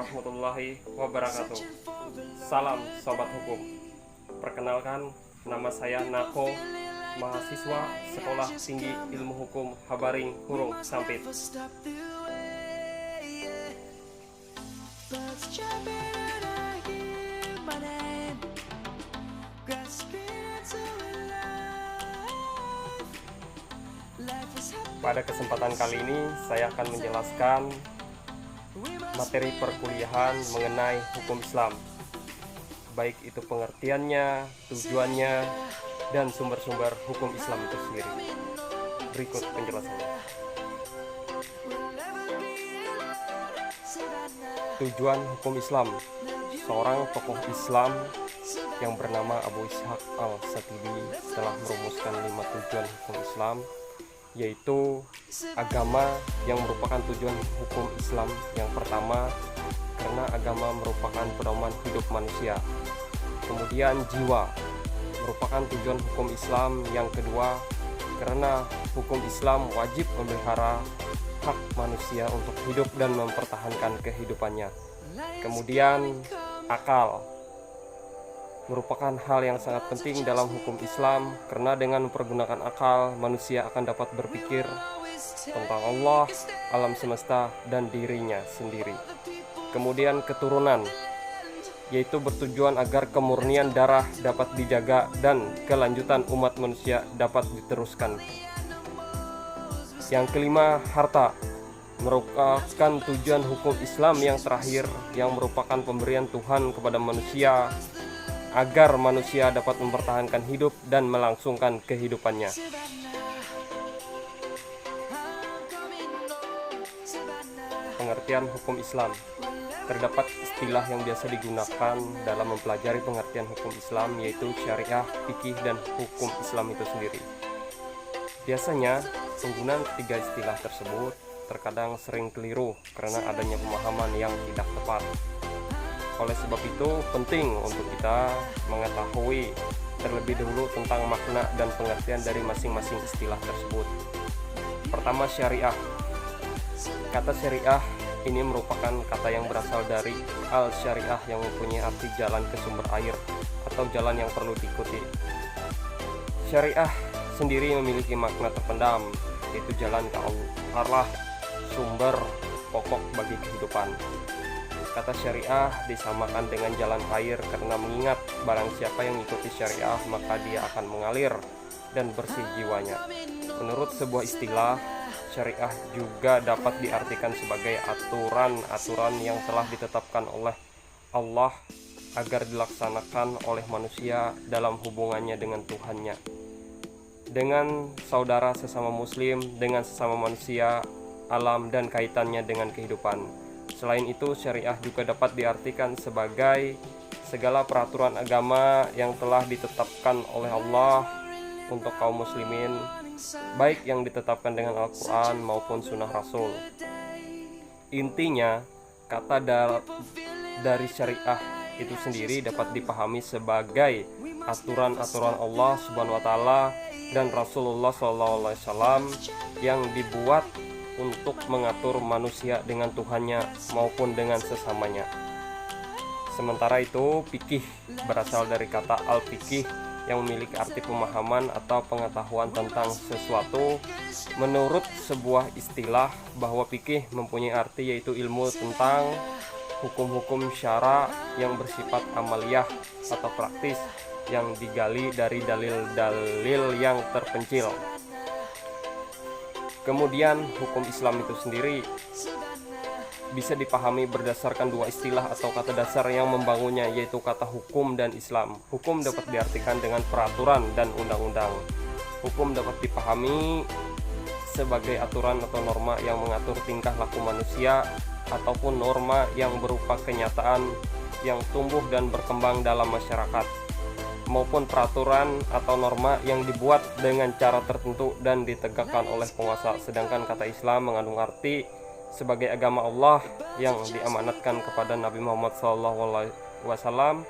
warahmatullahi wabarakatuh. Salam Sobat Hukum. Perkenalkan, nama saya Nako, mahasiswa Sekolah Tinggi Ilmu Hukum Habaring Hurung Sampit. Pada kesempatan kali ini saya akan menjelaskan materi perkuliahan mengenai hukum Islam, baik itu pengertiannya, tujuannya, dan sumber-sumber hukum Islam itu sendiri. Berikut penjelasannya. Tujuan hukum Islam. Seorang tokoh Islam yang bernama Abu Ishaq al-Shatibi telah merumuskan 5 tujuan hukum Islam, yaitu agama yang merupakan tujuan hukum Islam yang pertama karena agama merupakan pedoman hidup manusia. Kemudian jiwa merupakan tujuan hukum Islam yang kedua karena hukum Islam wajib memelihara hak manusia untuk hidup dan mempertahankan kehidupannya. Kemudian akal merupakan hal yang sangat penting dalam hukum Islam karena dengan mempergunakan akal manusia akan dapat berpikir tentang Allah, alam semesta, dan dirinya sendiri. Kemudian keturunan, yaitu bertujuan agar kemurnian darah dapat dijaga dan kelanjutan umat manusia dapat diteruskan. Yang kelima, harta merupakan tujuan hukum Islam yang terakhir yang merupakan pemberian Tuhan kepada manusia agar manusia dapat mempertahankan hidup dan melangsungkan kehidupannya. Pengertian hukum Islam. Terdapat istilah yang biasa digunakan dalam mempelajari pengertian hukum Islam, yaitu syariah, fikih, dan hukum Islam itu sendiri. Biasanya, penggunaan ketiga istilah tersebut terkadang sering keliru karena adanya pemahaman yang tidak tepat. Oleh sebab itu, penting untuk kita mengetahui terlebih dahulu tentang makna dan pengertian dari masing-masing istilah tersebut. Pertama, syariah. Kata syariah ini merupakan kata yang berasal dari al-syariah yang mempunyai arti jalan ke sumber air atau jalan yang perlu diikuti. Syariah sendiri memiliki makna terpendam, yaitu jalan ke arah sumber pokok bagi kehidupan. Kata syariah disamakan dengan jalan air karena mengingat barang siapa yang mengikuti syariah maka dia akan mengalir dan bersih jiwanya. Menurut sebuah istilah, syariah juga dapat diartikan sebagai aturan-aturan yang telah ditetapkan oleh Allah agar dilaksanakan oleh manusia dalam hubungannya dengan Tuhannya, dengan saudara sesama muslim, dengan sesama manusia, alam, dan kaitannya dengan kehidupan. Selain itu, syariah juga dapat diartikan sebagai segala peraturan agama yang telah ditetapkan oleh Allah untuk kaum muslimin, baik yang ditetapkan dengan Al-Quran maupun Sunnah Rasul. Intinya, kata dari syariah itu sendiri dapat dipahami sebagai aturan-aturan Allah Subhanahu wa Ta'ala dan Rasulullah SAW yang dibuat untuk mengatur manusia dengan Tuhannya maupun dengan sesamanya. Sementara itu, fikih berasal dari kata al-fikih yang memiliki arti pemahaman atau pengetahuan tentang sesuatu. Menurut sebuah istilah bahwa fikih mempunyai arti yaitu ilmu tentang hukum-hukum syara yang bersifat amaliyah atau praktis yang digali dari dalil-dalil yang terpencil. Kemudian hukum Islam itu sendiri bisa dipahami berdasarkan dua istilah atau kata dasar yang membangunnya, yaitu kata hukum dan Islam. Hukum dapat diartikan dengan peraturan dan undang-undang. Hukum dapat dipahami sebagai aturan atau norma yang mengatur tingkah laku manusia ataupun norma yang berupa kenyataan yang tumbuh dan berkembang dalam masyarakat, maupun peraturan atau norma yang dibuat dengan cara tertentu dan ditegakkan oleh penguasa. Sedangkan kata Islam mengandung arti sebagai agama Allah yang diamanatkan kepada Nabi Muhammad SAW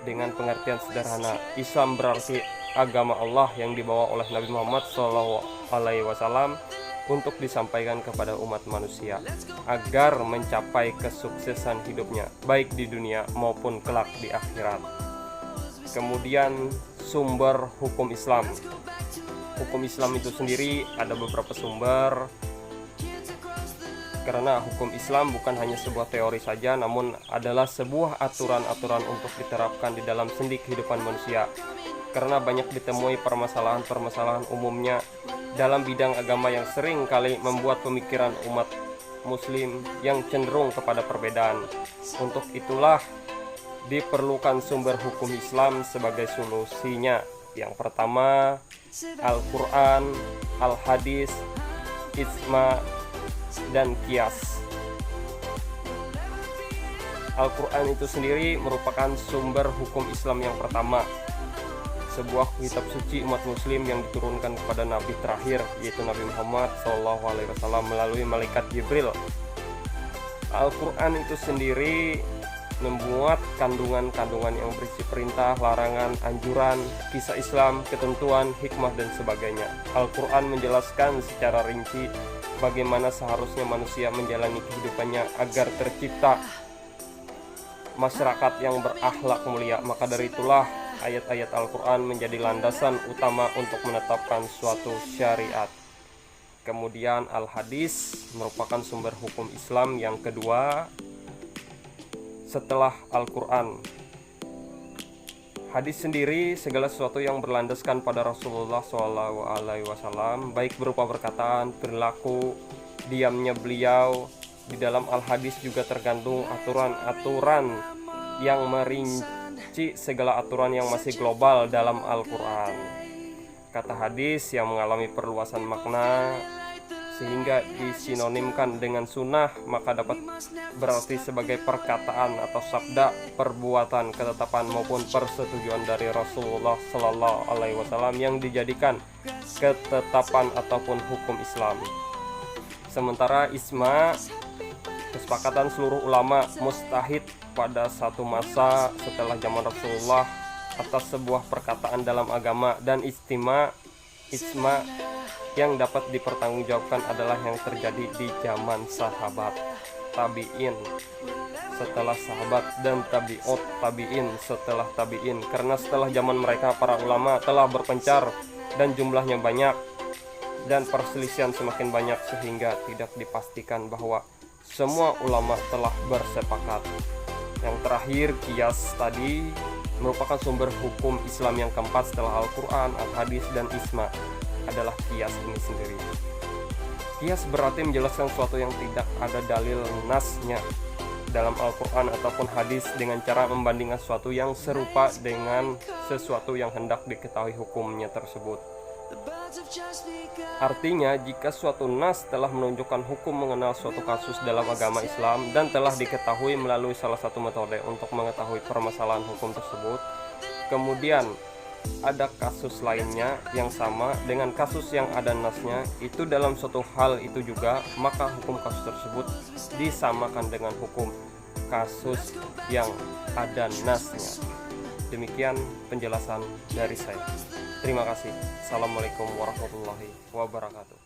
dengan pengertian sederhana. Islam berarti agama Allah yang dibawa oleh Nabi Muhammad SAW untuk disampaikan kepada umat manusia agar mencapai kesuksesan hidupnya baik di dunia maupun kelak di akhirat. Kemudian sumber hukum Islam. Hukum Islam itu sendiri ada beberapa sumber, karena hukum Islam bukan hanya sebuah teori saja, namun adalah sebuah aturan-aturan untuk diterapkan di dalam sendi kehidupan manusia. Karena banyak ditemui permasalahan-permasalahan umumnya dalam bidang agama yang sering kali membuat pemikiran umat muslim yang cenderung kepada perbedaan. Untuk itulah diperlukan sumber hukum Islam sebagai solusinya. Yang pertama, Al-Quran, Al-Hadis, Ijma, dan Qiyas. Al-Quran itu sendiri merupakan sumber hukum Islam yang pertama, sebuah kitab suci umat muslim yang diturunkan kepada Nabi terakhir, yaitu Nabi Muhammad SAW melalui malaikat Jibril. Al-Quran itu sendiri membuat kandungan-kandungan yang berisi perintah, larangan, anjuran, kisah Islam, ketentuan, hikmah, dan sebagainya. Al-Quran menjelaskan secara rinci bagaimana seharusnya manusia menjalani kehidupannya agar tercipta masyarakat yang berakhlak mulia. Maka dari itulah ayat-ayat Al-Quran menjadi landasan utama untuk menetapkan suatu syariat. Kemudian Al-Hadis merupakan sumber hukum Islam yang kedua setelah Al-Quran. Hadis sendiri segala sesuatu yang berlandaskan pada Rasulullah SAW, baik berupa perkataan, perilaku, diamnya beliau. Di dalam Al-Hadis juga tergantung aturan-aturan yang merinci segala aturan yang masih global dalam Al-Quran. Kata hadis yang mengalami perluasan makna sehingga disinonimkan dengan sunnah, maka dapat berarti sebagai perkataan atau sabda, perbuatan, ketetapan maupun persetujuan dari Rasulullah SAW yang dijadikan ketetapan ataupun hukum Islam. Sementara ijma, kesepakatan seluruh ulama mustahid pada satu masa setelah zaman Rasulullah atas sebuah perkataan dalam agama, dan ijma yang dapat dipertanggungjawabkan adalah yang terjadi di zaman sahabat, tabi'in setelah sahabat, dan tabi'ut tabi'in setelah tabi'in. Karena setelah zaman mereka para ulama telah berpencar dan jumlahnya banyak dan perselisihan semakin banyak, sehingga tidak dipastikan bahwa semua ulama telah bersepakat. Yang terakhir, Qiyas tadi merupakan sumber hukum Islam yang keempat setelah Al-Quran, Al-Hadis, dan Ijma adalah Qiyas ini sendiri. Qiyas berarti menjelaskan sesuatu yang tidak ada dalil nasnya dalam Al-Quran ataupun hadis dengan cara membandingkan sesuatu yang serupa dengan sesuatu yang hendak diketahui hukumnya tersebut. Artinya, jika suatu nas telah menunjukkan hukum mengenal suatu kasus dalam agama Islam dan telah diketahui melalui salah satu metode untuk mengetahui permasalahan hukum tersebut, kemudian ada kasus lainnya yang sama dengan kasus yang ada nasnya itu dalam suatu hal itu juga, maka hukum kasus tersebut disamakan dengan hukum kasus yang ada nasnya. Demikian penjelasan dari saya. Terima kasih. Assalamualaikum warahmatullahi wabarakatuh.